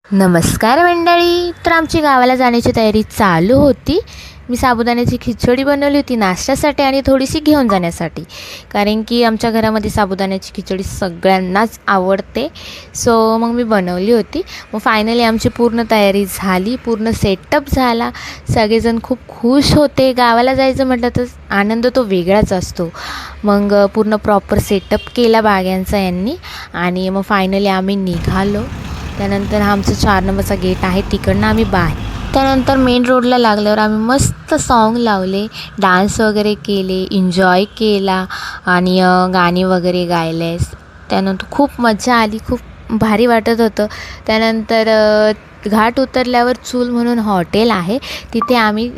नमस्कार मंडळी. तर आमची गावाला जाण्याची तयारी चालू होती. मी साबुदाण्याची खिचडी बनवली होती नाश्त्यासाठी आणि थोडीशी घेऊन जाण्यासाठी, कारण की आमच्या घरामध्ये साबुदाण्याची खिचडी सगळ्यांनाच आवडते. सो मग मी बनवली होती. मग फायनली आमची पूर्ण तयारी झाली, पूर्ण सेटअप झाला. सगळेजण खूप खुश होते. गावाला जायचं म्हटलं तर आनंद तो वेगळाच असतो. मग पूर्ण प्रॉपर सेटअप केला बाग्यांचा यांनी आणि मग फायनली आम्ही निघालो. त्यानंतर हा आमचा 4 नंबरचा गेट आहे, तिकडनं आम्ही त्यानंतर मेन रोडला लागल्यावर आम्ही मस्त सॉन्ग लावले, डान्स वगैरे केले, एन्जॉय केला आणि गाणी वगैरे गायले. त्यानंतर खूप मजा आली, खूप भारी वाटत होतं. त्यानंतर घाट उतरल्यावर चूल म्हणून हॉटेल आहे, तिथे आम्ही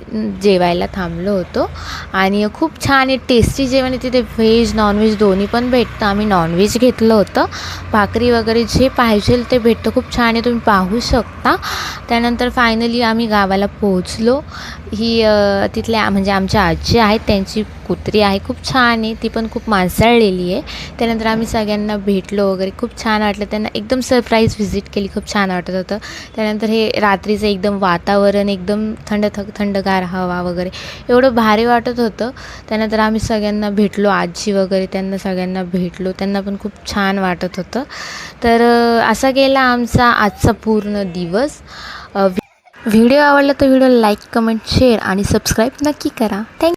जेवायला थांबलो होतो आणि खूप छान आहे, टेस्टी जेवण आहे तिथे. व्हेज नॉनव्हेज दोन्ही पण भेटतं. आम्ही नॉनव्हेज घेतलं होतं. भाकरी वगैरे जे पाहिजे ते भेटतं. खूप छान आहे, तुम्ही पाहू शकता. त्यानंतर फायनली आम्ही गावाला पोहोचलो. ही तिथल्या म्हणजे आमच्या आजी आहेत, त्यांची कुत्री आहे, खूप छान आहे, ती पण खूप माणसाळलेली आहे. त्यानंतर आम्ही सगळ्यांना भेटलो वगैरे, खूप छान वाटलं. त्यांना एकदम सरप्राईज व्हिजिट केली, खूप छान वाटत होतं. त्यानंतर हे रात्रीचं एकदम वातावरण, एकदम थंडगार हवा वगैरे एवढं भारी वाटत होतं. त्यानंतर आम्ही सगळ्यांना भेटलो, आजी वगैरे त्यांना सगळ्यांना भेटलो, त्यांना पण खूप छान वाटत होतं. तर असा गेला आमचा आजचा पूर्ण दिवस. व्हिडिओ आवडला तर व्हिडिओ लाईक, कमेंट, शेअर आणि सबस्क्राईब नक्की करा. थँक्यू.